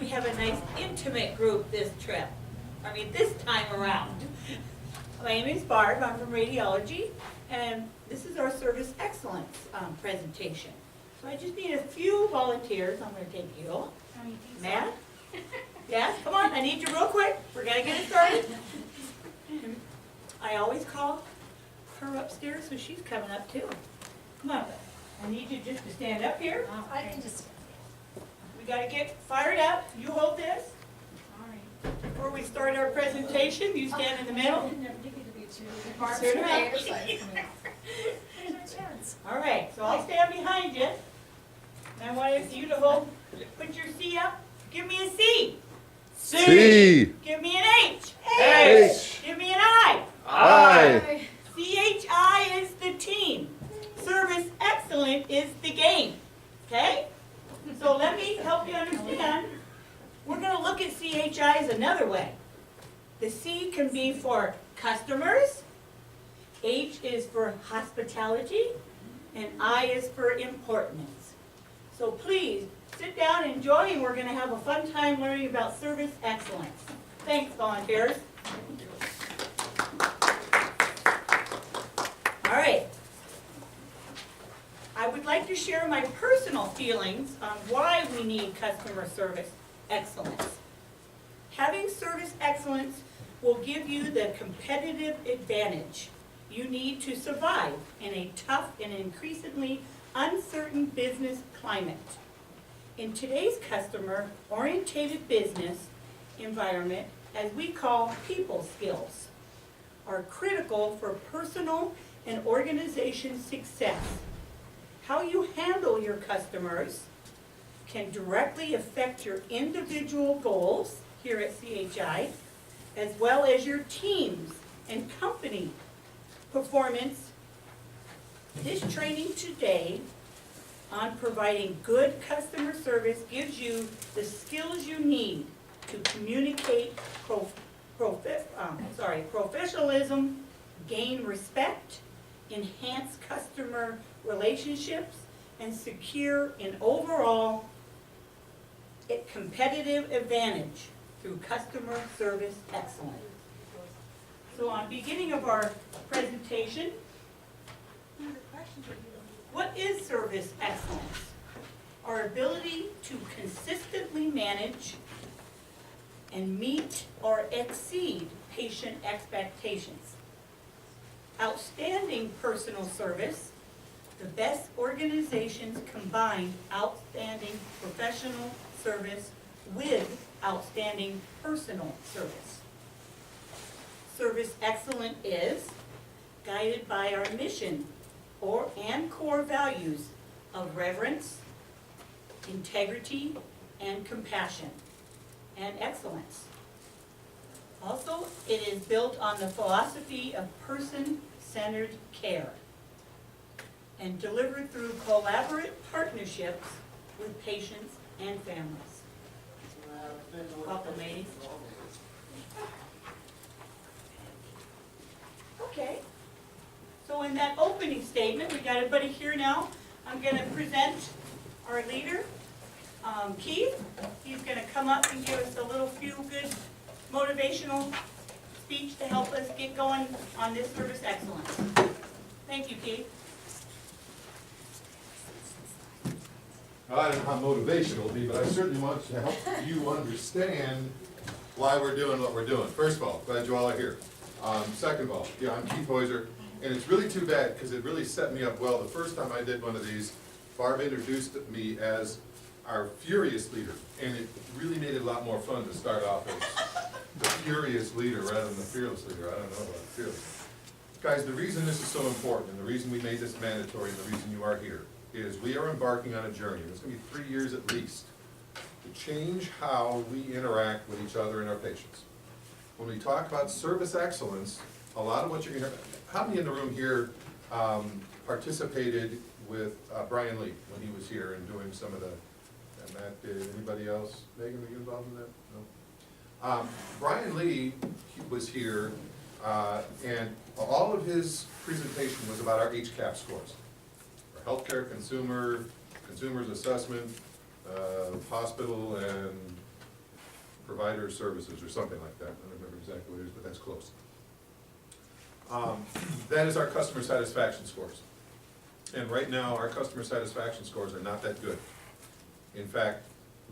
we have a nice intimate group this this time around. My name is Barb, I'm from radiology, and this is our service excellence presentation. So I just need a few volunteers. I'm going to take you. Matt? Yes, come on, I need you real quick. We're going to get it started. I always call her upstairs, so she's coming up too. Come on, I need you just to stand up here. I can just, We got to get fired up. You hold this. all right. Before we start our presentation, you stand in the middle. Barb's Sit from around. the other side of me. There's our chance. All right, so I'll stand behind you. And I want you to hold, put your C up. Give me a C. C. Give me an H. H. Give me an I. I. CHI is the team. Service excellent is the game. Okay? So let me help you understand. We're going to look at CHI as another way. The C can be for customers, H is for hospitality, and I is for importance. So please, sit down, enjoy, and we're going to have a fun time learning about service excellence. Thanks, volunteers. All right. I would like to share my personal feelings on why we need customer service excellence. Having service excellence will give you the competitive advantage you need to survive in a tough and increasingly uncertain business climate. In today's customer-oriented business environment, as we call people skills, are critical for personal and organization success. How you handle your customers can directly affect your individual goals here at CHI, as well as your teams and company performance. This training today on providing good customer service gives you the skills you need to communicate professionalism, gain respect, enhance customer relationships, and secure an overall competitive advantage through customer service excellence. So on beginning of our presentation, what is service excellence? Our ability to consistently manage and meet or exceed patient expectations. Outstanding personal service. The best organizations combine outstanding professional service with outstanding personal service. Service excellence is guided by our mission and core values of reverence, integrity, and compassion, and excellence. Also, it is built on the philosophy of person-centered care and delivered through collaborative partnerships with patients and families. Welcome, ladies. Okay. So in that opening statement, we got everybody here now. I'm going to present our leader, Keith. He's going to come up and give us a little few good motivational speech to help us get going on this service excellence. Thank you, Keith. I don't know how motivational it'll be, but I certainly want to help you understand why we're doing what we're doing. First of all, glad you all are here. Second of all, yeah, I'm Keith Hoiser, and it's really too bad because it really set me up well. The first time I did one of these, Barb introduced me as our furious leader, and it really made it a lot more fun to start off as the furious leader rather than the fearless leader. I don't know about fearless. Guys, the reason this is so important, and the reason we made this mandatory, and the reason you are here, is we are embarking on a journey, and it's going to be 3 years at least, to change how we interact with each other and our patients. When we talk about service excellence, a lot of what you're going to hear, how many in the room here participated with Brian Lee when he was here and doing some of the, and Matt did, anybody else? Megan, were you involved in that? No? Brian Lee was here, and all of his presentation was about our HCAP scores. Our healthcare consumer's assessment, hospital and provider of services, or something like that. I don't remember exactly what it is, but that's close. That is our customer satisfaction scores. And right now, our customer satisfaction scores are not that good. In fact,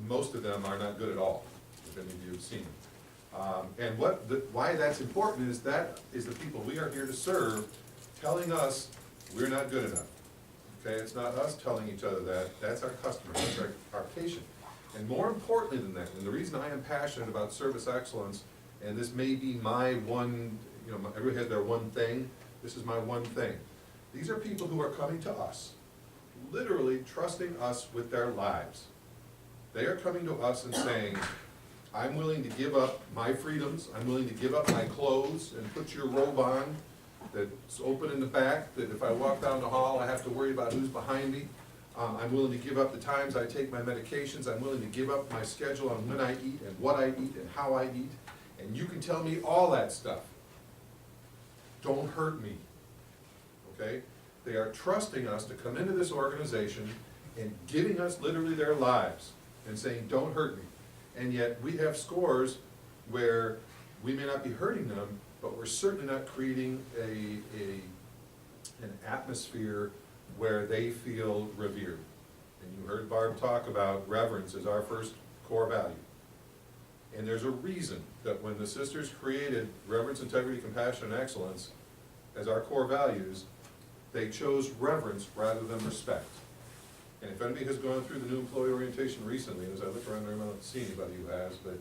most of them are not good at all, if any of you have seen them. And why that's important is that is the people we are here to serve telling us we're not good enough. Okay, it's not us telling each other that, that's our customer, that's our patient. And more importantly than that, and the reason I am passionate about service excellence, and this may be my one, you know, everybody had their one thing, this is my one thing. These are people who are coming to us, literally trusting us with their lives. They are coming to us and saying, I'm willing to give up my freedoms, I'm willing to give up my clothes and put your robe on that's open in the back, that if I walk down the hall, I have to worry about who's behind me. I'm willing to give up the times I take my medications, I'm willing to give up my schedule on when I eat and what I eat and how I eat, and you can tell me all that stuff. Don't hurt me, okay? They are trusting us to come into this organization and giving us literally their lives and saying, don't hurt me. And yet we have scores where we may not be hurting them, but we're certainly not creating an atmosphere where they feel revered. And you heard Barb talk about reverence as our first core value. And there's a reason that when the sisters created reverence, integrity, compassion, and excellence as our core values, they chose reverence rather than respect. And if anybody has gone through the new employee orientation recently, as I look around there, I don't see anybody who has, but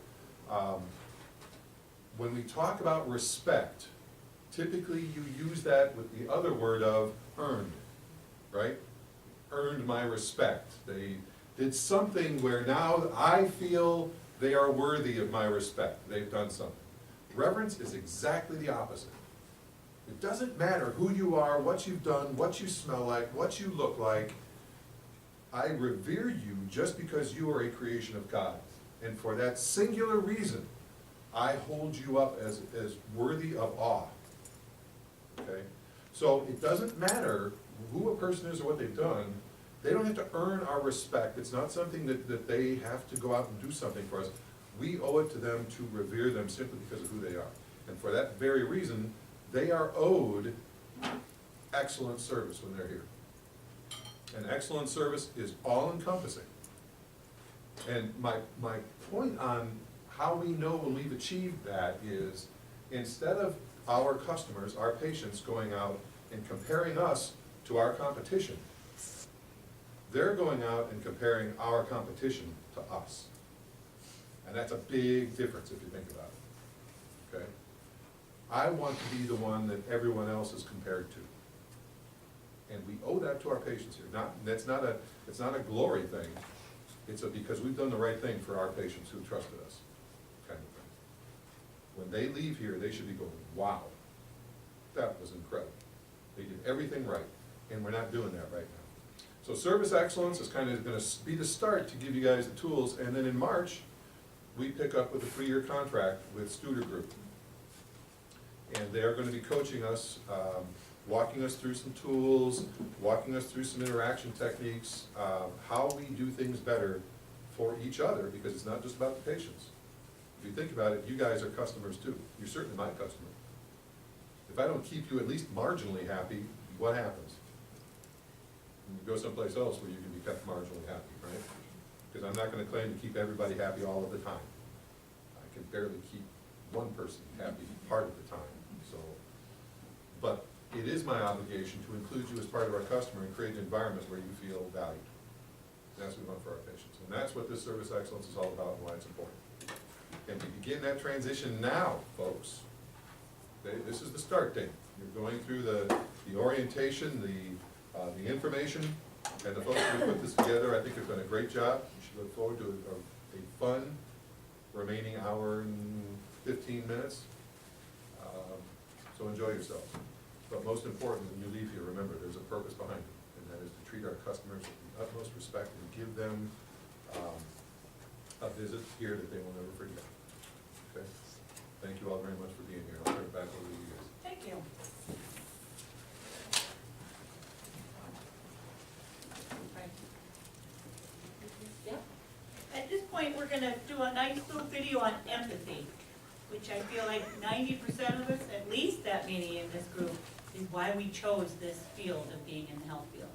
when we talk about respect, typically you use that with the other word of earned, right? Earned my respect. They did something where now I feel they are worthy of my respect. They've done something. Reverence is exactly the opposite. It doesn't matter who you are, what you've done, what you smell like, what you look like. I revere you just because you are a creation of God. And for that singular reason, I hold you up as worthy of awe. Okay? So it doesn't matter who a person is or what they've done. They don't have to earn our respect. It's not something that they have to go out and do something for us. We owe it to them to revere them simply because of who they are. And for that very reason, they are owed excellent service when they're here. And excellent service is all-encompassing. And my point on how we know when we've achieved that is, instead of our customers, our patients, going out and comparing us to our competition, they're going out and comparing our competition to us. And that's a big difference if you think about it, okay? I want to be the one that everyone else is compared to. And we owe that to our patients here. It's not a glory thing. It's because we've done the right thing for our patients who trusted us, kind of thing. When they leave here, they should be going, wow, that was incredible. They did everything right, and we're not doing that right now. So service excellence is kind of going to be the start to give you guys the tools, and then in March, we pick up with a 3-year contract with Studer Group. And they're going to be coaching us, walking us through some tools, walking us through some interaction techniques, how we do things better for each other, because it's not just about the patients. If you think about it, you guys are customers too. You're certainly my customer. If I don't keep you at least marginally happy, what happens? You go someplace else where you can be kept marginally happy, right? Because I'm not going to claim to keep everybody happy all of the time. I can barely keep one person happy part of the time. So, but it is my obligation to include you as part of our customer and create an environment where you feel valued. And that's what we want for our patients. And that's what this service excellence is all about and why it's important. And we begin that transition now, folks. Okay, this is the start date. You're going through the orientation, the information, and the folks who put this together, I think, have done a great job. You should look forward to a fun remaining hour and 15 minutes. So enjoy yourselves. But most important, when you leave here, remember, there's a purpose behind it, and that is to treat our customers with the utmost respect and give them a visit here that they will never forget. Okay? Thank you all very much for being here. I'll turn it back over to you guys. Thank you. At this point, point, we're gonna do a nice little video on empathy, which I feel like 90% of us, at least that many in this group, is why we chose this field of being in the health field.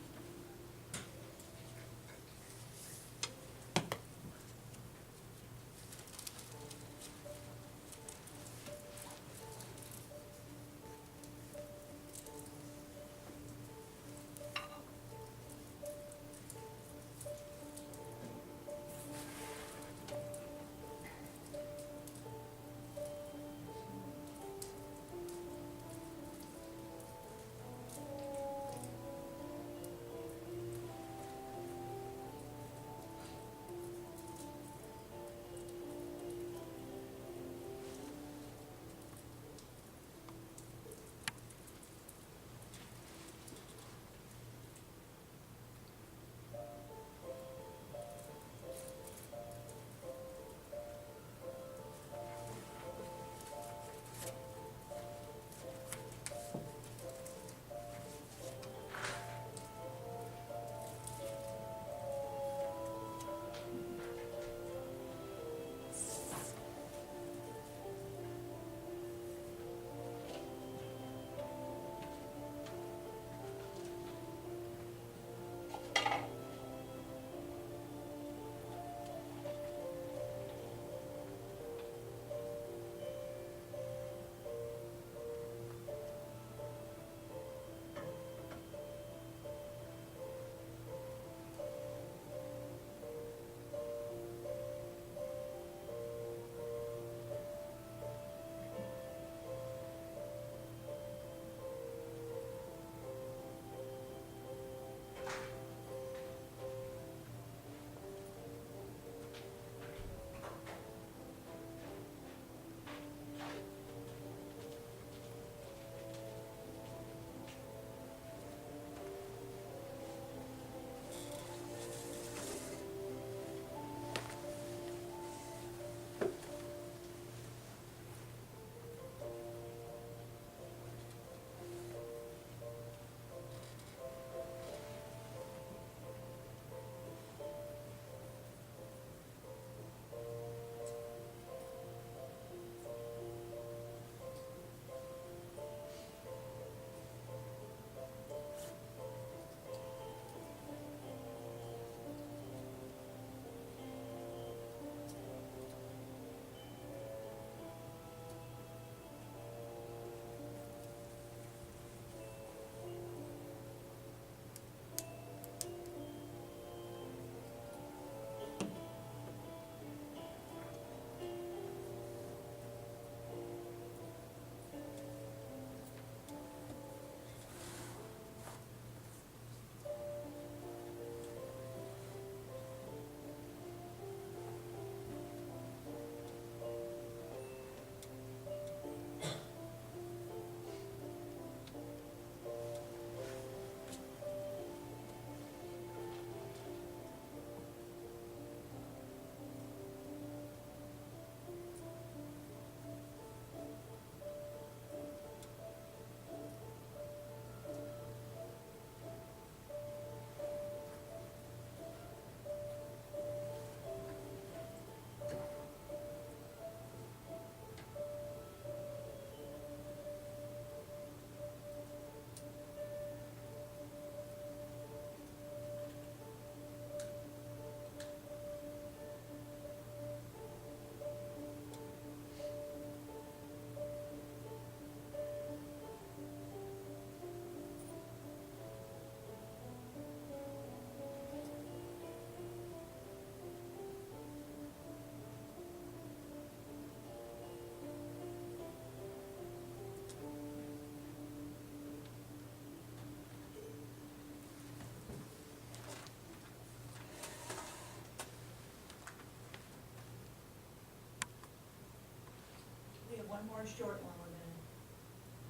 One more short one, we're gonna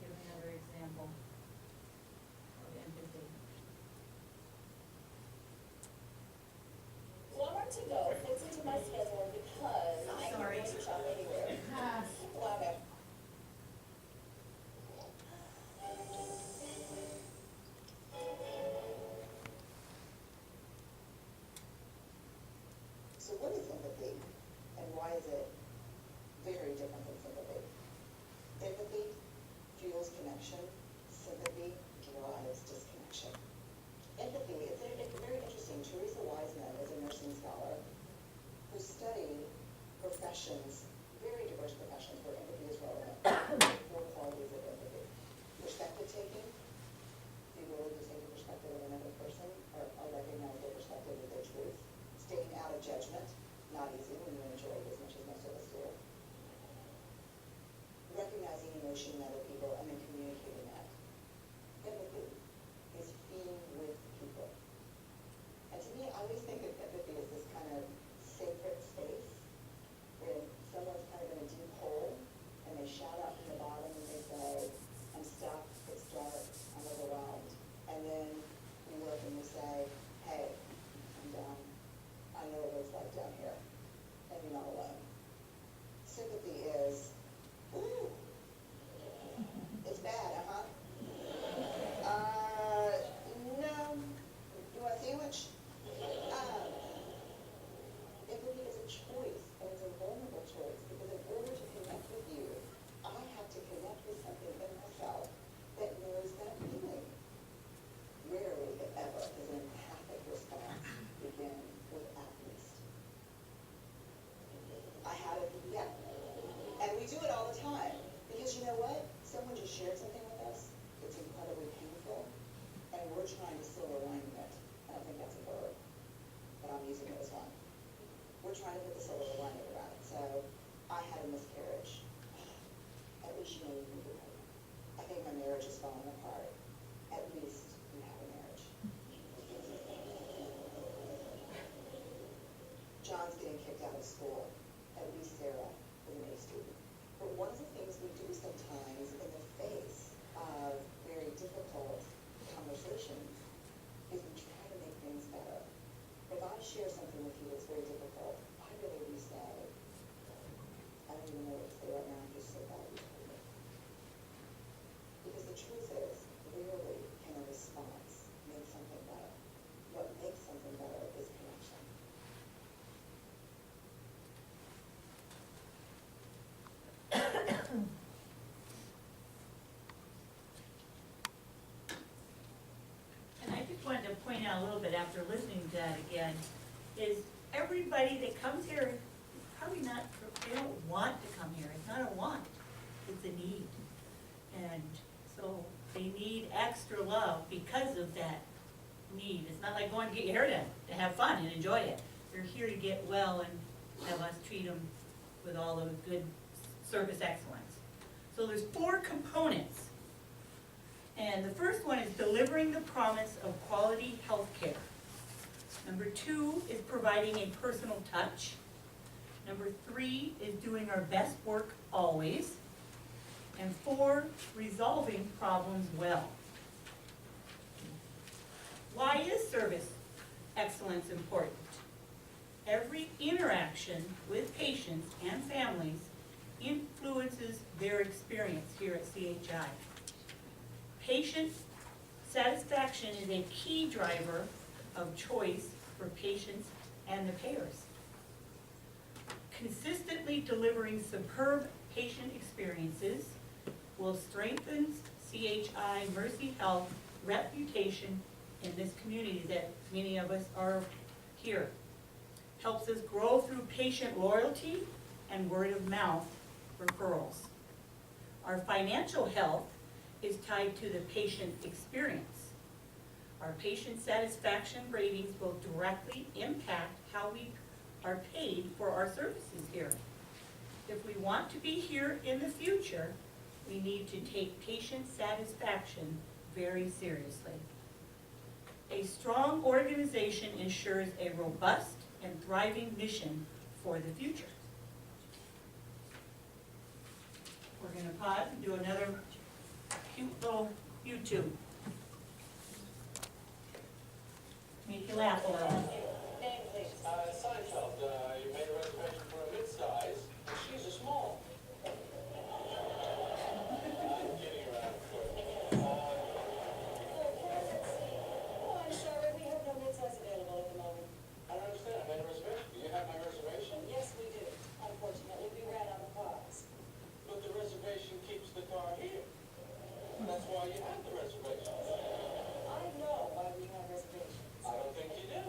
give another example of empathy. Well, I want to go, fits into my schedule because I can Sorry. grocery shop anywhere. Well, okay. So what is empathy? professions, very diverse professions where empathy is relevant. Four qualities of empathy. Perspective taking, the ability to take the perspective of another person or recognize their perspective as their truth. Staying out of judgment, not easy when you enjoy it as much as most of us do. Recognizing emotion in other people and then communicating that. Empathy is being with people. And to me, I always think of empathy as this kind of sacred space where someone's kind of in a deep hole and they shout out from the bottom and they say, I'm stuck, it's dark, I'm overwhelmed. And then we look and we say, hey, I'm down. I know what it's like down here. And you're not alone. Sympathy is, ooh, it's bad, uh-huh. No. You want a sandwich? Empathy is a choice, and it's a vulnerable choice, because in order to connect with you, I have to connect with something in myself that knows that feeling. Rarely, if ever, does an empathic response begin with at least. I had it, yeah. And we do it all the time, because you know what? Someone just shared something with us that's incredibly painful, and we're trying to silver lining it. I don't think that's a verb, but I'm using it as one. We're trying to put the silver lining around it. So, I had a miscarriage. At least you know you can do it. I think my marriage is falling apart. At least you have a marriage. John's getting kicked out of school. At least Sarah is an A student. But one of the things we do sometimes in the face of very difficult conversations is we try to make things better. If I share something with you that's very difficult, I really do say, I don't even know what to say right now, I'm just so glad you told me. Because the truth is, rarely can a response make something better. What makes something better is connection. And I just wanted to point out a little bit after listening to that again, is everybody that comes here is probably not, they don't want to come here. It's not a want, it's a need. And so they need extra love because of that need. It's not like going to get your hair done, to have fun and enjoy it. They're here to get well and have us treat them with all of good service excellence. So there's 4 components. And the first one is delivering the promise of quality health care. Number 2 is providing a personal touch. Number 3 is doing our best work always. And 4, resolving problems well. Why is service excellence important? Every interaction with patients and families influences their experience here at CHI. Patient satisfaction is a key driver of choice for patients and the payers. Consistently delivering superb patient experiences will strengthen CHI Mercy Health reputation in this community that many of us are here. Helps us grow through patient loyalty and word of mouth referrals. Our financial health is tied to the patient experience. Our patient satisfaction ratings will directly impact how we are paid for our services here. If we want to be here in the future, we need to take patient satisfaction very seriously. A strong organization ensures a robust and thriving mission for the future. We're going to pause and do another cute little YouTube. Make you laugh a little. Name, please. Seinfeld, you made a reservation for a mid-size, and she's a small. I'm kidding around, of course. Oh, I'm sorry, we have no mid-size available at the moment. I don't understand, I made a reservation. Do you have my reservation? Yes, we do. Unfortunately, we ran out of cars. But the reservation keeps the car here. That's why you have the reservation. I know why we have reservations. I don't think you do.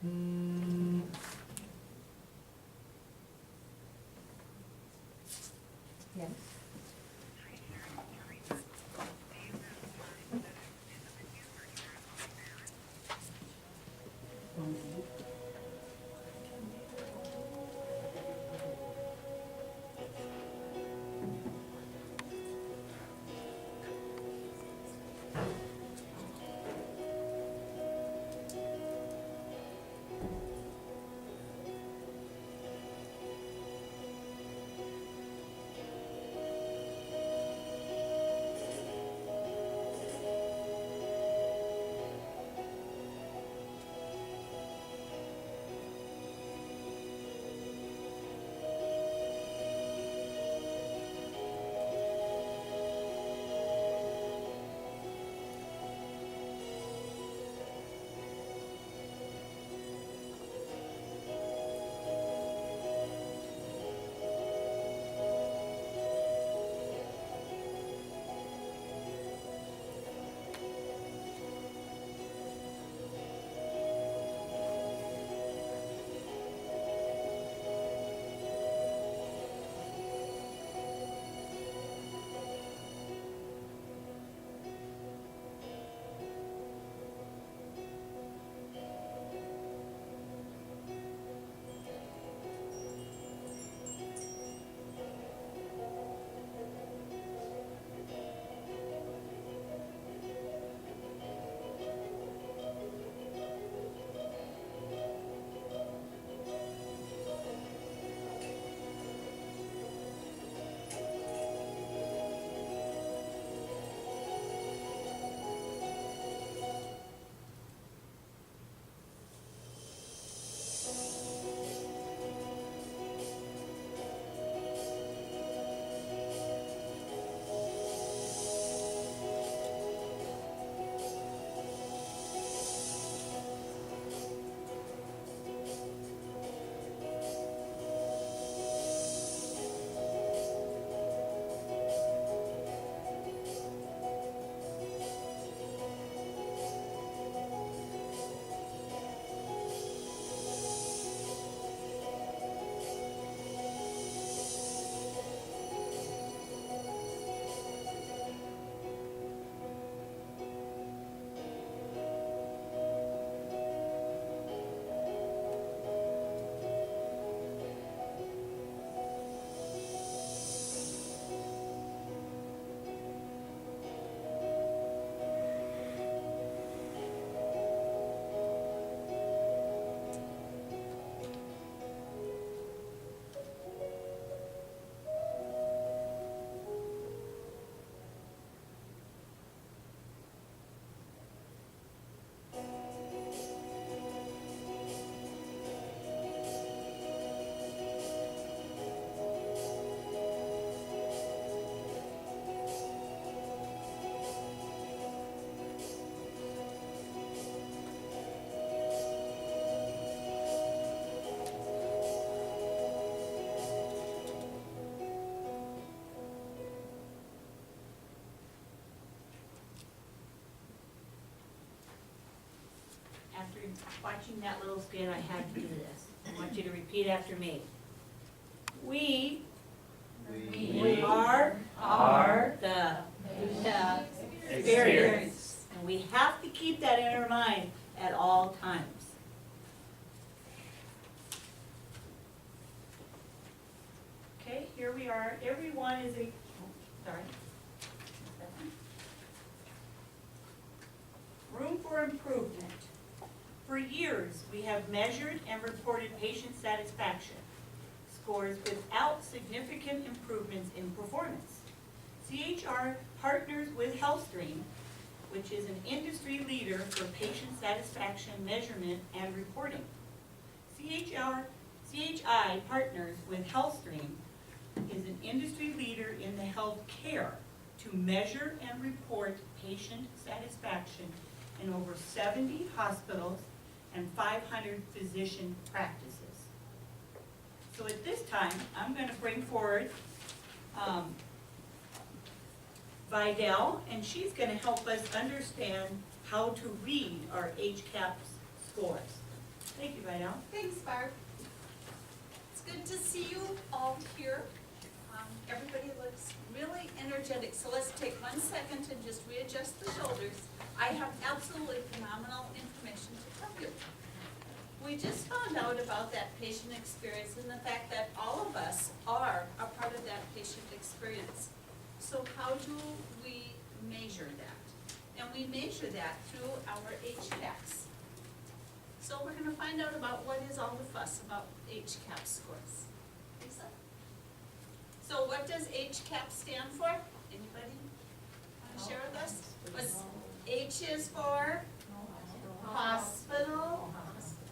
Yes. After watching that little skit, I had to do this. I want you to repeat after me. We are the experience. And we have to keep that in our mind at all times. Okay, here we are. Everyone is sorry. Room for improvement. For years, we have measured and reported patient satisfaction scores without significant improvements in performance. CHR partners with HealthStream, which is an industry leader for patient satisfaction measurement and reporting. CHI partners with HealthStream is an industry leader in the health care to measure and report patient satisfaction in over 70 hospitals and 500 physician practices. So at this time, I'm going to bring forward Vidal, and she's going to help us understand how to read our HCAHPS scores. Thank you, Vidal. Thanks, Barb. It's good to see you all here. Everybody looks really energetic, so let's take 1 second and just readjust the shoulders. I have absolutely phenomenal information to tell you. We just found out about that patient experience and the fact that all of us are a part of that patient experience. So how do we measure that? And we measure that through our HCAHPS. So we're gonna find out about what is all the fuss about HCAHPS scores. Lisa? So what does HCAHPS stand for? Anybody wanna share with us? What's H is for? Hospital.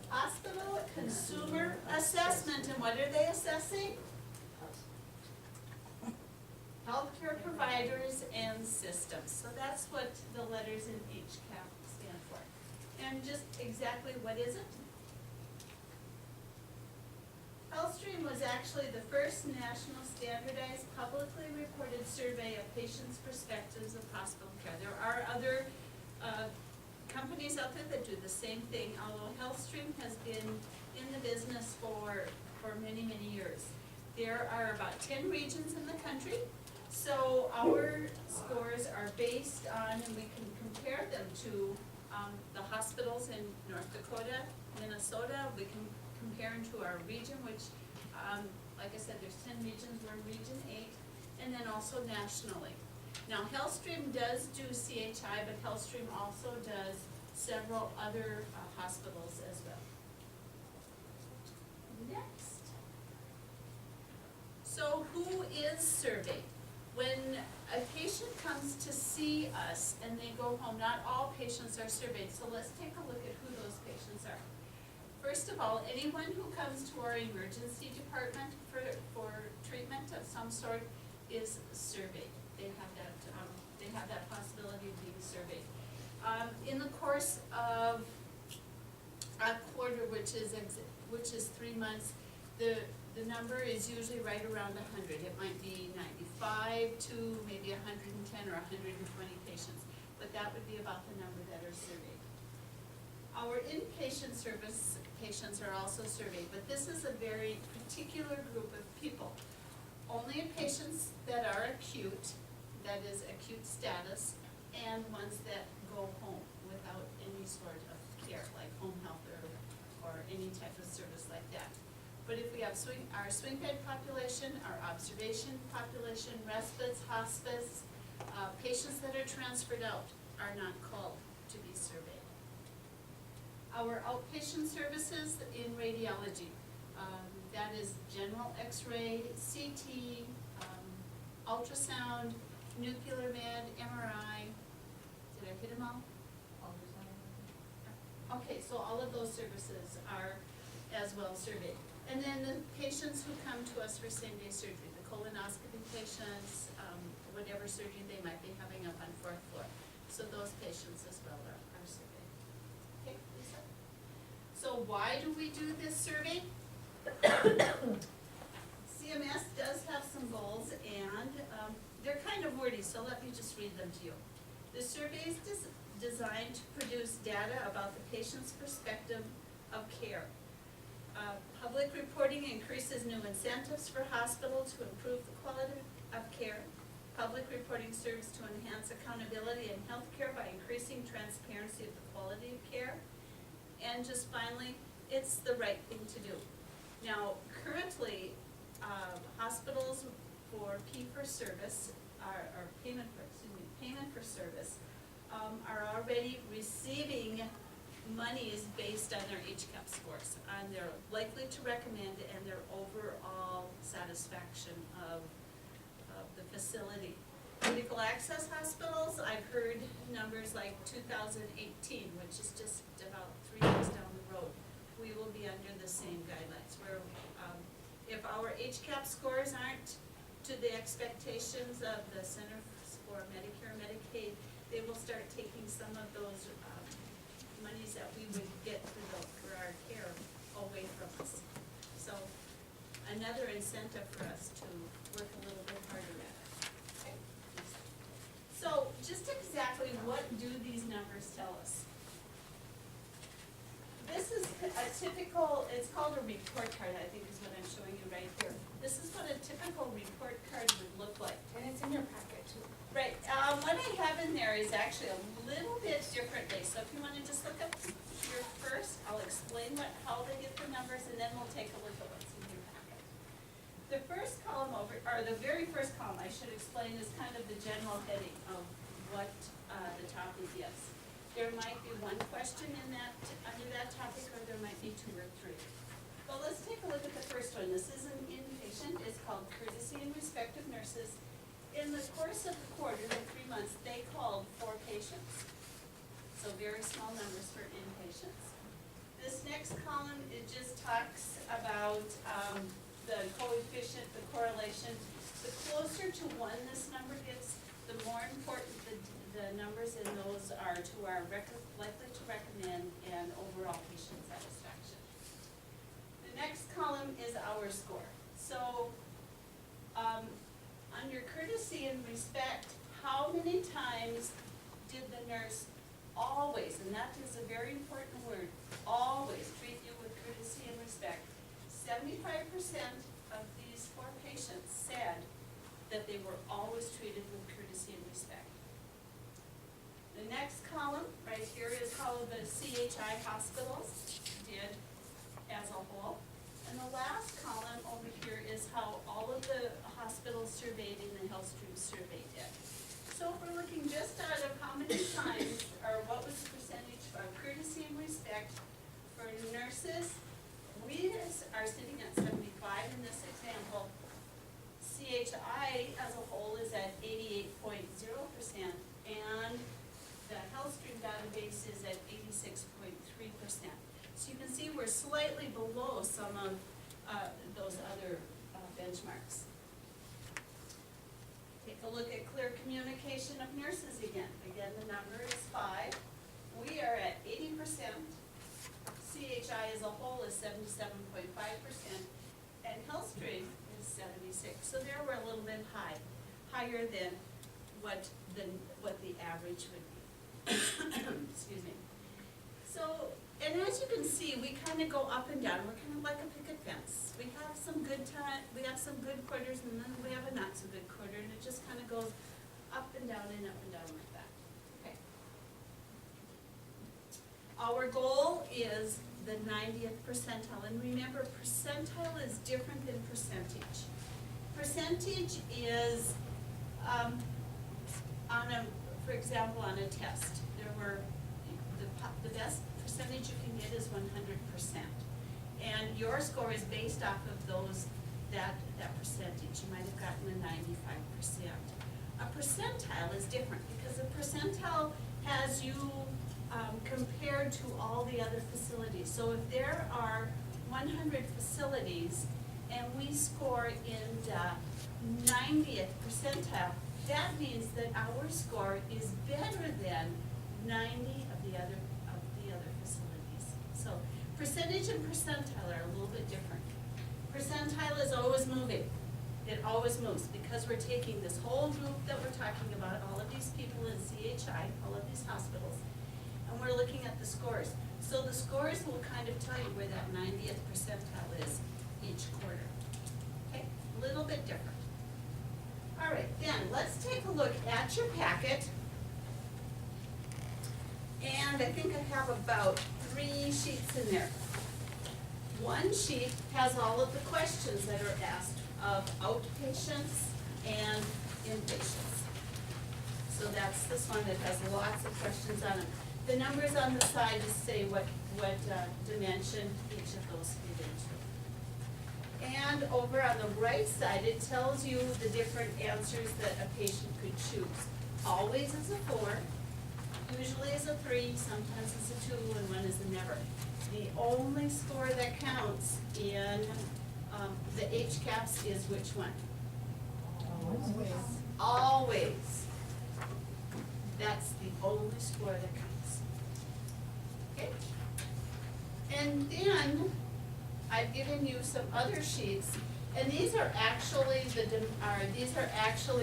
Hospital Consumer Assessment, and what are they assessing? Healthcare providers and systems, so that's what the letters in HCAHP stand for. And just exactly what is it? HealthStream was actually the first national standardized publicly reported survey of patients' perspectives of hospital care. There are other companies out there that do the same thing, although HealthStream has been in the business for many, many years. There are about 10 regions in the country, so our scores are based on, and we can compare them to the hospitals in North Dakota, Minnesota. We can compare them to our region, which, like I said, there's 10 regions, we're region 8, and then also nationally. Now, HealthStream does do CHI, but HealthStream also does several other hospitals as well. Next. So who is surveyed? When a patient comes to see us and they go home, not all patients are surveyed, so let's take a look at who those patients are. First of all, anyone who comes to our emergency department for treatment of some sort is surveyed. They have that possibility of being surveyed. In the course of a quarter, which is 3 months, the number is usually right around 100. It might be 95 to maybe 110 or 120 patients, but that would be about the number that are surveyed. Our inpatient service patients are also surveyed, but this is a very particular group of people. Only patients that are acute, that is acute status, and ones that go home without any sort of care, like home health or any type of service like that. But if we have our swing bed population, our observation population, respites, hospice, patients that are transferred out are not called to be surveyed. Our outpatient services in radiology, that is general x-ray, CT, ultrasound, nuclear med, MRI. Did I hit them all? Okay, so all of those services are as well surveyed. And then the patients who come to us for same-day surgery, the colonoscopy patients, whatever surgery they might be having up on 4th floor. So those patients as well are surveyed. Okay, Lisa? So why do we do this survey? CMS does have some goals, and they're kind of wordy, so let me just read them to you. The survey is designed to produce data about the patient's perspective of care. Public reporting increases new incentives for hospitals to improve the quality of care. Public reporting serves to enhance accountability in healthcare by increasing transparency of the quality of care. And just finally, it's the right thing to do. Now, currently, hospitals for fee-for-service, or payment for service, are already receiving monies based on their HCAHPS scores, on their likely to recommend and their overall satisfaction of the facility. Critical access hospitals, I've heard numbers like 2018, which is just about 3 years down the road. We will be under the same guidelines, where if our HCAHPS scores aren't to the expectations of the Center for Medicare and Medicaid, they will start taking some of those monies that we would get for our care away from us. So another incentive for us to work a little bit harder at it. Okay. So just exactly what do these numbers tell us? This is a typical, it's called a report card, I think is what I'm showing you right here. This is what a typical report card would look like. And it's in your packet too. Right, what I have in there is actually a little bit differently, so if you wanna just look up here first, I'll explain how they get the numbers, and then we'll take a look at what's in your packet. The first column or the very first column, I should explain, is kind of the general heading of what, the topic is. There might be one question in that, under that topic, or there might be two or three. Well, let's take a look at the first one. This is an inpatient, it's called Courtesy and Respect of Nurses. In the course of the quarter, the 3 months, they called 4 patients. So very small numbers for inpatients. This next column, it just talks about, the coefficient, the correlation. The closer to 1 this number gets, the more important the numbers in those are to our likely to recommend and overall patient satisfaction. The next column is our score. So, under courtesy and respect, how many times did the nurse always, and that is a very important word, always treat you with courtesy and respect? 75% of these 4 patients said that they were always treated with courtesy and respect. The next column, right here, is how the CHI hospitals did as a whole. And the last column over here is how all of the hospitals surveyed in the HealthStream survey did. So if we're looking just out of how many times, or what was the percentage of courtesy and respect for nurses, we are sitting at 75 in this example. CHI as a whole is at 88.0%, and the HealthStream database is at 86.3%. So you can see we're slightly below some of those other benchmarks. Take a look at clear communication of nurses again. Again, the number is 5. We are at 80%. CHI as a whole is 77.5%, and HealthStream is 76. So there we're a little bit higher than what the average would be. Excuse me. So, and as you can see, we kind of go up and down. We're kind of like a picket fence. We have some good we have some good quarters, and then we have a not so good quarter, and it just kind of goes up and down and up and down like that. Okay. Our goal is the 90th percentile, and remember, percentile is different than percentage. Percentage is for example, on a test, there were, the best percentage you can get is 100%. And your score is based off of that percentage. You might have gotten a 95%. A percentile is different because a percentile has you compared to all the other facilities. So if there are 100 facilities and we score in the 90th percentile, that means that our score is better than 90 of the other facilities. So percentage and percentile are a little bit different. Percentile is always moving. It always moves because we're taking this whole group that we're talking about, all of these people in CHI, all of these hospitals, and we're looking at the scores. So the scores will kind of tell you where that 90th percentile is each quarter. Okay, a little bit different. All right, then let's take a look at your packet. And I think I have about 3 sheets in there. One sheet has all of the questions that are asked of outpatients and inpatients. So that's this one that has lots of questions on it. The numbers on the side just say what dimension each of those fit into. And over on the right side, it tells you the different answers that a patient could choose. Always is a 4, usually is a 3, sometimes it's a 2, and 1 is a never. The only score that counts in the HCAHPS is which one? Always. That's the only score that counts. Okay? And then I've given you some other sheets, and these are actually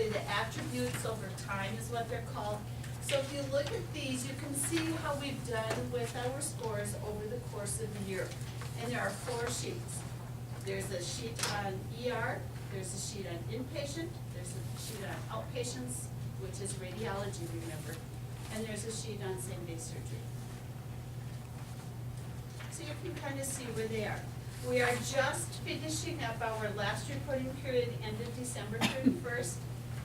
the attributes over time is what they're called. So if you look at these, you can see how we've done with our scores over the course of the year. And there are 4 sheets. There's a sheet on ER, there's a sheet on inpatient, there's a sheet on outpatients, which is radiology, remember, and there's a sheet on same-day surgery. So you can kind of see where they are. We are just finishing up our last reporting period, ended December 31st.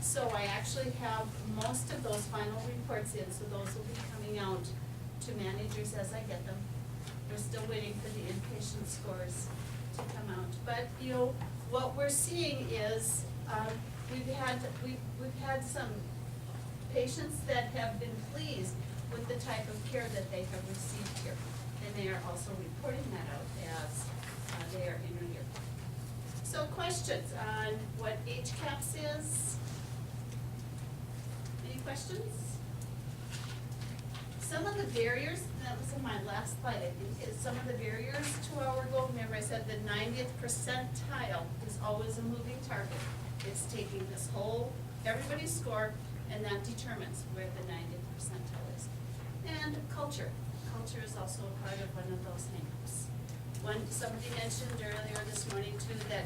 So I actually have most of those final reports in, so those will be coming out to managers as I get them. We're still waiting for the inpatient scores to come out. But, you know, what we're seeing is, we've had some patients that have been pleased with the type of care that they have received here. And they are also reporting that out as they are entering here. So questions on what HCAHPS is? Any questions? Some of the barriers, that was in my last slide, I think, is some of the barriers to our goal. Remember I said the 90th percentile is always a moving target. It's taking this whole, everybody's score, and that determines where the 90th percentile is. And culture. Culture is also a part of one of those hangups. Somebody mentioned earlier this morning too that,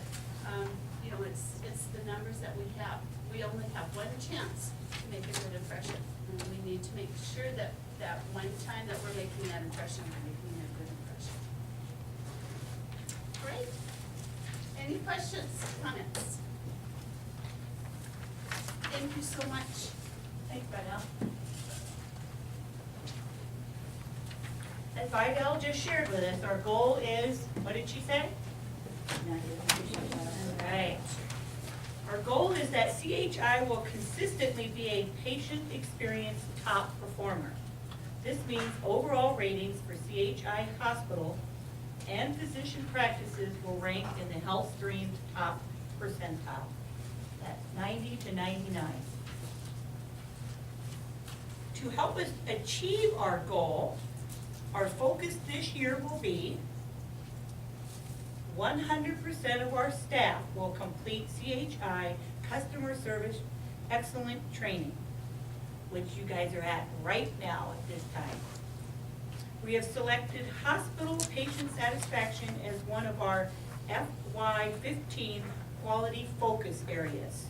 you know, it's the numbers that we have. We only have one chance to make a good impression. And we need to make sure that that one time that we're making that impression, we're making a good impression. Great. Any questions, comments? Thank you so much. Thanks, Vidal. As Vidal just shared with us, our goal is, what did she say? Right. Our goal is that CHI will consistently be a patient experience top performer. This means overall ratings for CHI hospital and physician practices will rank in the HealthStream's top percentile. That's 90 to 99. To help us achieve our goal, our focus this year will be 100% of our staff will complete CHI customer service excellent training, which you guys are at right now at this time. We have selected hospital patient satisfaction as one of our FY15 quality focus areas.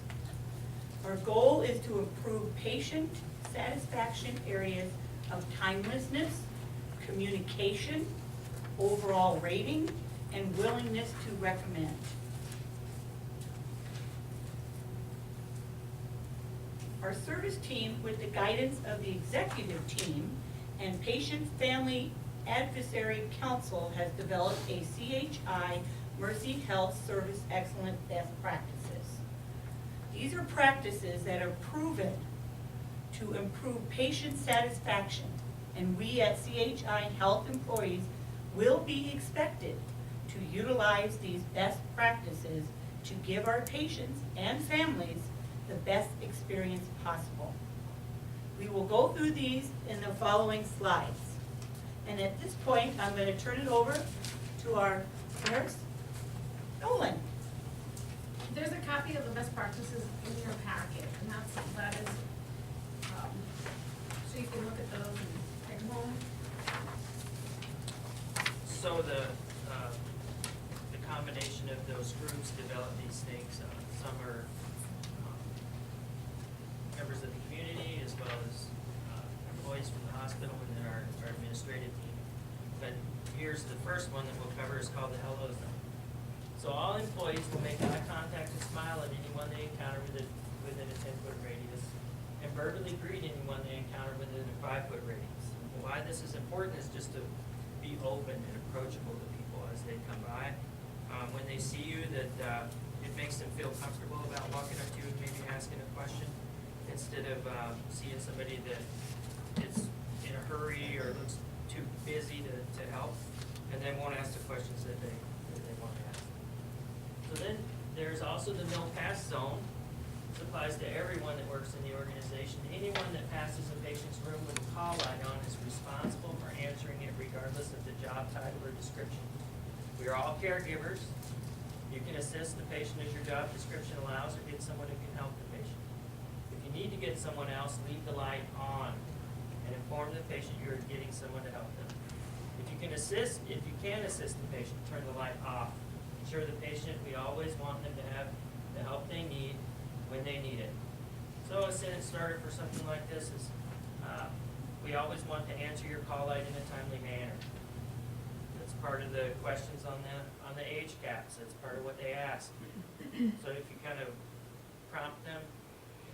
Our goal is to improve patient satisfaction areas of timelessness, communication, overall rating, and willingness to recommend. Our service team, with the guidance of the executive team and Patient Family Advisory Council, has developed a CHI Mercy Health Service Excellent Best Practices. These are practices that are proven to improve patient satisfaction, and we at CHI Health employees will be expected to utilize these best practices to give our patients and families the best experience possible. We will go through these in the following slides. And at this point, I'm going to turn it over to our nurse, Nolan. There's a copy of the best practices in your packet, and that is, so you can look at those and take them home. So the combination of those groups develop these things. Some are members of the community as well as employees from the hospital and then our administrative team. But here's the first one that we'll cover is called the Hello Zone. So all employees will make eye contact and smile at anyone they encounter within a 10-foot radius and verbally greet anyone they encounter within a 5-foot radius. And why this is important is just to be open and approachable to people as they come by. When they see you, that it makes them feel comfortable about walking up to you and maybe asking a question, instead of seeing somebody that is in a hurry or looks too busy to help, and they won't ask the questions that they want to ask. So then there's also the no pass zone. This applies to everyone that works in the organization. Anyone that passes a patient's room with a call light on is responsible for answering it regardless of the job title or description. We are all caregivers. You can assist the patient as your job description allows or get someone who can help the patient. If you need to get someone else, leave the light on. and inform the patient you are getting someone to help them. If you can assist the patient, turn the light off. Ensure the patient, we always want them to have the help they need when they need it. So a sentence starter for something like this is, we always want to answer your call light in a timely manner. That's part of the questions on the age caps. That's part of what they ask. So if you kind of prompt them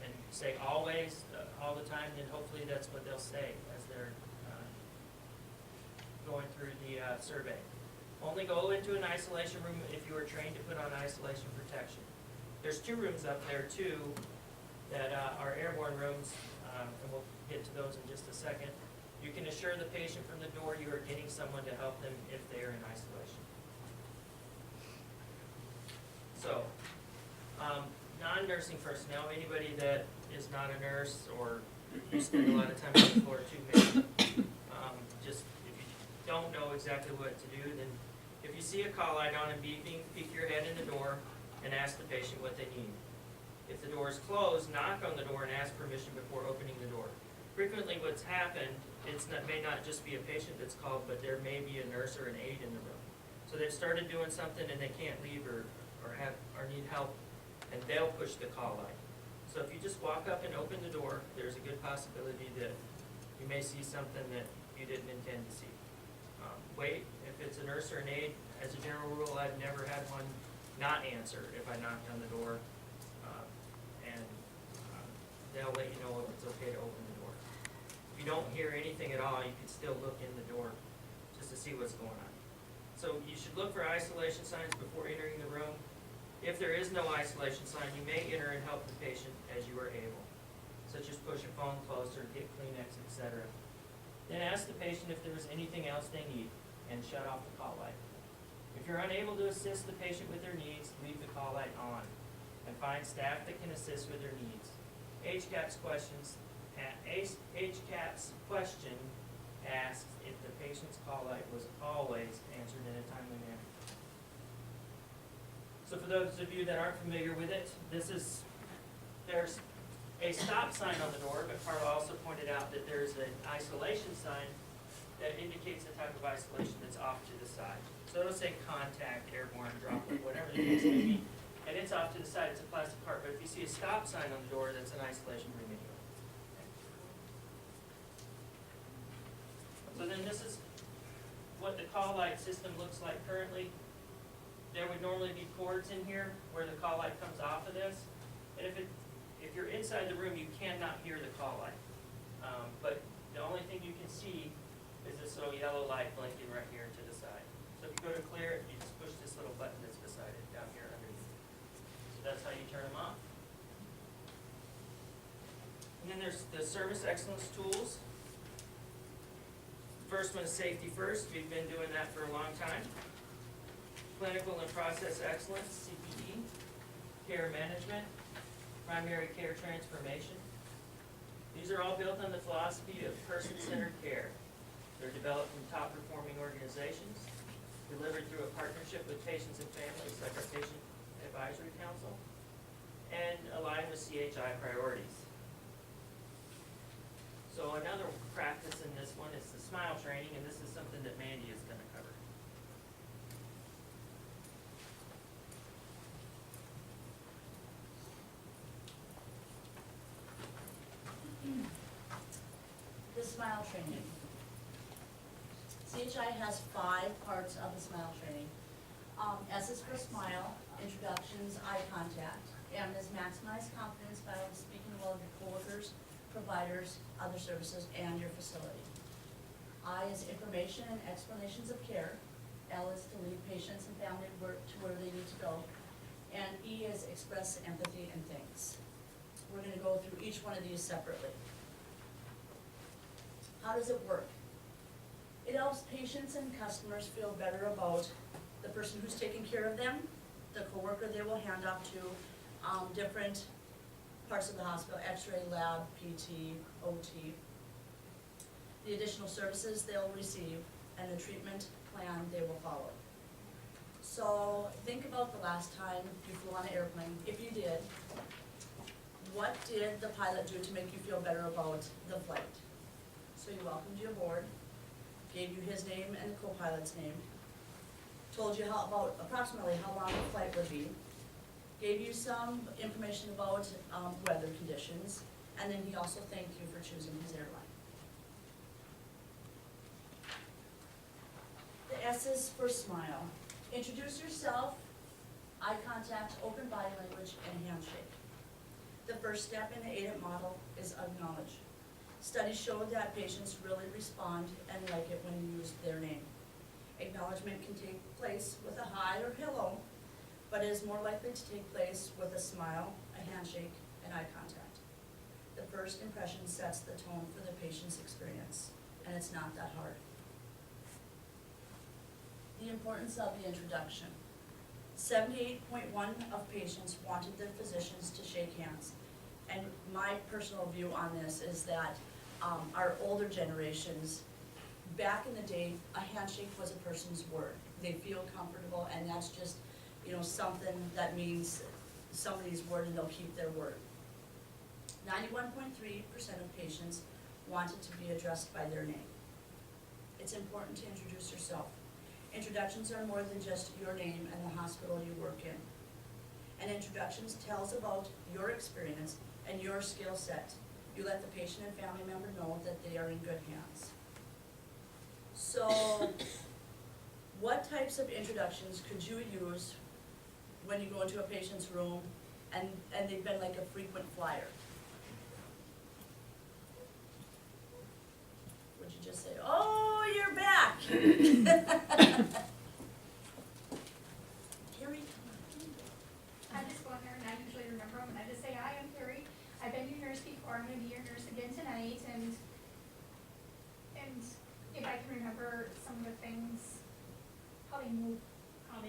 and say always, all the time, then hopefully that's what they'll say as they're going through the survey. Only go into an isolation room if you are trained to put on isolation protection. There's 2 rooms up there too that are airborne rooms, and we'll get to those in just a second. You can assure the patient from the door you are getting someone to help them if they are in isolation. So, non-nursing personnel, anybody that is not a nurse or you spend a lot of time on the floor too, maybe. Just if you don't know exactly what to do, then if you see a call light on and beeping, peek your head in the door and ask the patient what they need. If the door is closed, knock on the door and ask permission before opening the door. Frequently what's happened, may not just be a patient that's called, but there may be a nurse or an aide in the room. So they've started doing something and they can't leave or need help, and they'll push the call light. So if you just walk up and open the door, there's a good possibility that you may see something that you didn't intend to see. Wait, if it's a nurse or an aide, as a general rule, I've never had one not answer if I knocked on the door. They'll let you know if it's okay to open the door. If you don't hear anything at all, you can still look in the door just to see what's going on. So you should look for isolation signs before entering the room. If there is no isolation sign, you may enter and help the patient as you are able, such as push a phone closer, get Kleenex, etc. Then ask the patient if there is anything else they need and shut off the call light. If you're unable to assist the patient with their needs, leave the call light on and find staff that can assist with their needs. HCAP's question asks if the patient's call light was always answered in a timely manner. So for those of you that aren't familiar with it, there's a stop sign on the door, but Carla also pointed out that there's an isolation sign that indicates the type of isolation that's off to the side. So it'll say contact, airborne, droplet, whatever the case may be. And it's off to the side, it's a plastic part, but if you see a stop sign on the door, that's an isolation room anyway. So then this is what the call light system looks like currently. There would normally be cords in here where the call light comes off of this. And if you're inside the room, you cannot hear the call light. But the only thing you can see is this little yellow light blinking right here to the side. So if you go to clear it, you just push this little button that's beside it down here underneath. So that's how you turn them off. And then there's the service excellence tools. First one is safety first. We've been doing that for a long time. Clinical and process excellence, CPE. Care management. Primary care transformation. These are all built on the philosophy of person-centered care. They're developed from top-performing organizations, delivered through a partnership with patients and families like our Patient Advisory Council, and aligned with CHI priorities. So another practice in this one is the SMILE training, and this is something that Mandy is going to cover. The SMILE training. CHI has 5 parts of the SMILE training. S is for SMILE, introductions, eye contact. M is maximize confidence by speaking well of your coworkers, providers, other services, and your facility. I is information and explanations of care. L is to lead patients and family to where they need to go. And E is express empathy and thanks. We're going to go through each one of these separately. How does it work? It helps patients and customers feel better about the person who's taking care of them, the coworker they will hand off to, different parts of the hospital, x-ray, lab, PT, OT, the additional services they'll receive, and the treatment plan they will follow. So think about the last time you flew on an airplane. If you did, what did the pilot do to make you feel better about the flight? So he welcomed you aboard, gave you his name and the co-pilot's name, told you about approximately how long the flight would be, gave you some information about weather conditions, and then he also thanked you for choosing his airline. The S is for smile. Introduce yourself, eye contact, open body language, and handshake. The first step in the AIDIP model is acknowledge. Studies show that patients really respond and like it when you use their name. Acknowledgement can take place with a hi or hello, but it is more likely to take place with a smile, a handshake, and eye contact. The first impression sets the tone for the patient's experience, and it's not that hard. The importance of the introduction. 78.1% of patients wanted their physicians to shake hands. And my personal view on this is that our older generations, back in the day, a handshake was a person's word. They feel comfortable, and that's just, something that means somebody's word and they'll keep their word. 91.3% of patients wanted to be addressed by their name. It's important to introduce yourself. Introductions are more than just your name and the hospital you work in. And introductions tells about your experience and your skill set. You let the patient and family member know that they are in good hands. So, what types of introductions could you use when you go into a patient's room and they've been like a frequent flyer? Would you just say, "Oh, you're back"? Carrie, come on. I just go in there and I usually remember them, and I just say, "Hi, I'm Carrie. I've been your nurse before. I'm gonna be your nurse again tonight." And if I can remember some of the things, how they move, I don't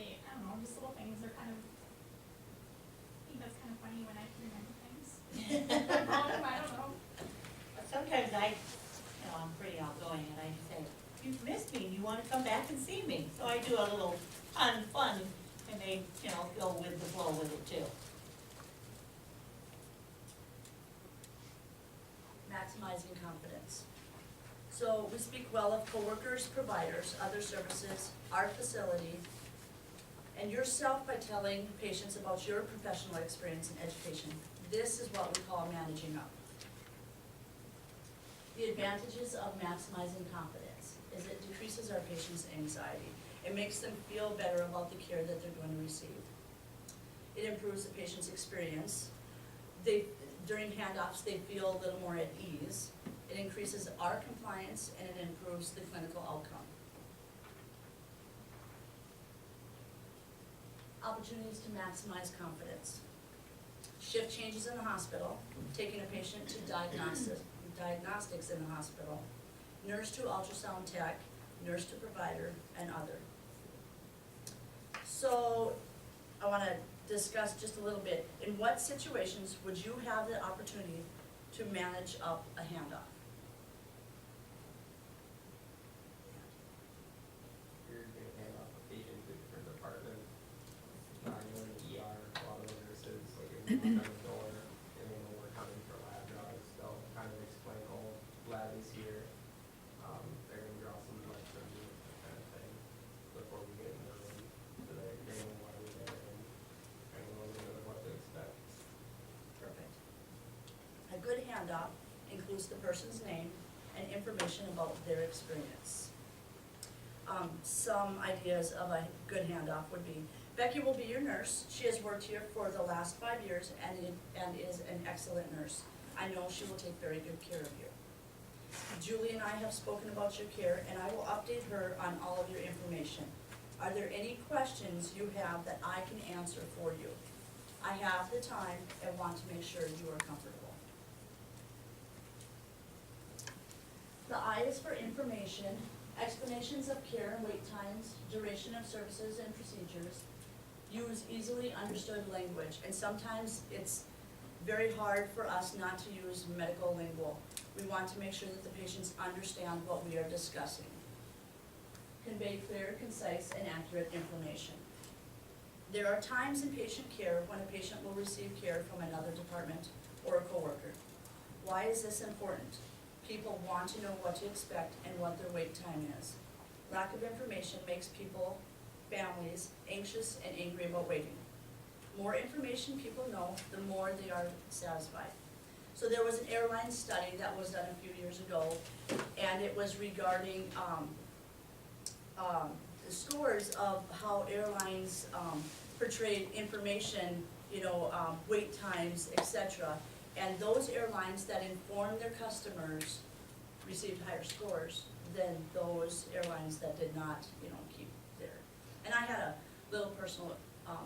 know, just little things. They're kind of, I think that's kind of funny when I can remember things. I don't know. Sometimes I'm pretty outgoing, and I say, "You've missed me, you wanna come back and see me?" So I do a little fun, and they, go with the flow with it too. Maximizing confidence. So we speak well of coworkers, providers, other services, our facility, and yourself by telling patients about your professional experience in education. This is what we call managing up. The advantages of maximizing confidence is it decreases our patients' anxiety. It makes them feel better about the care that they're going to receive. It improves the patient's experience. During handoffs, they feel a little more at ease. It increases our compliance, and it improves the clinical outcome. Opportunities to maximize confidence. Shift changes in the hospital, taking a patient to diagnostics in the hospital, nurse to ultrasound tech, nurse to provider, and other. So I want to discuss just a little bit, in what situations would you have the opportunity to manage up a handoff? You're gonna hand off a patient to a different department, you're in the ER, a lot of the nurses, like if you knock on the door, and they know we're coming for lab draws, they'll kind of explain, "Oh, lab is here," they're gonna draw some blood from you, that kind of thing, before we get in the room, so that they know why we're there, and kind of know a little bit of what to expect. Perfect. A good handoff includes the person's name and information about their experience. Some ideas of a good handoff would be, Becky will be your nurse. She has worked here for the last 5 years and is an excellent nurse. I know she will take very good care of you. Julie and I have spoken about your care, and I will update her on all of your information. Are there any questions you have that I can answer for you? I have the time and want to make sure you are comfortable. The I is for information, explanations of care and wait times, duration of services and procedures. Use easily understood language, and sometimes it's very hard for us not to use medical lingo. We want to make sure that the patients understand what we are discussing. Convey clear, concise, and accurate information. There are times in patient care when a patient will receive care from another department or a coworker. Why is this important? People want to know what to expect and what their wait time is. Lack of information makes people, families, anxious and angry about waiting. More information people know, the more they are satisfied. So there was an airline study that was done a few years ago, and it was regarding, the scores of how airlines, portrayed information, wait times, etc. And those airlines that informed their customers received higher scores than those airlines that did not, keep their. And I had a little personal,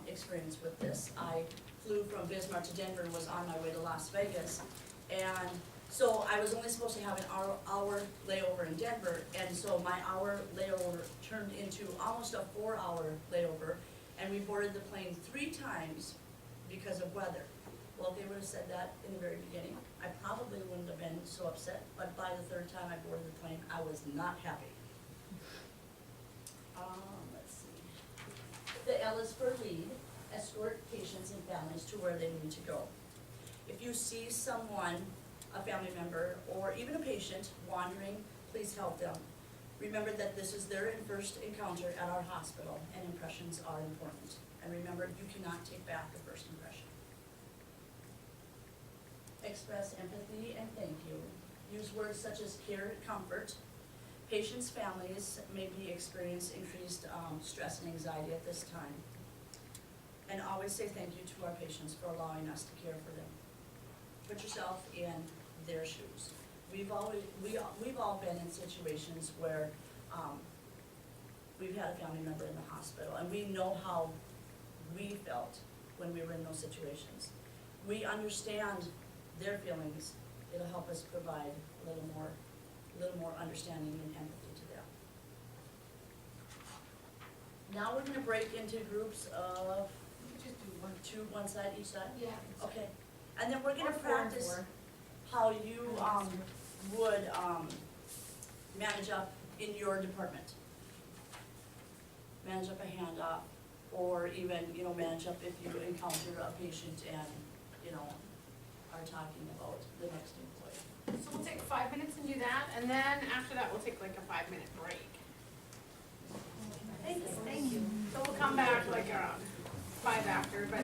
experience with this. I flew from Bismarck to Denver and was on my way to Las Vegas. And so I was only supposed to have an hour layover in Denver, and so my hour layover turned into almost a 4-hour layover, and we boarded the plane 3 times because of weather. Well, if they would have said that in the very beginning, I probably wouldn't have been so upset, but by the 3rd time I boarded the plane, I was not happy. Let's see. The L is for lead, escort patients and families to where they need to go. If you see someone, a family member, or even a patient wandering, please help them. Remember that this is their first encounter at our hospital, and impressions are important. And remember, you cannot take back a first impression. Express empathy and thank you. Use words such as care and comfort. Patients' families may be experiencing increased stress and anxiety at this time. And always say thank you to our patients for allowing us to care for them. Put yourself in their shoes. We've all been in situations where we've had a family member in the hospital, and we know how we felt when we were in those situations. We understand their feelings. It'll help us provide a little more understanding and empathy to them. Now we're gonna break into groups of Just do one side, each side? Yeah. Okay, and then we're gonna Or 4 and practice 4. how you, would, manage up in your department. Manage up a handoff, or even, manage up if you encounter a patient and, are talking about the next employee. So we'll take 5 minutes and do that, and then after that, we'll take like a 5-minute break. Thank you. So we'll come back like 5 after, but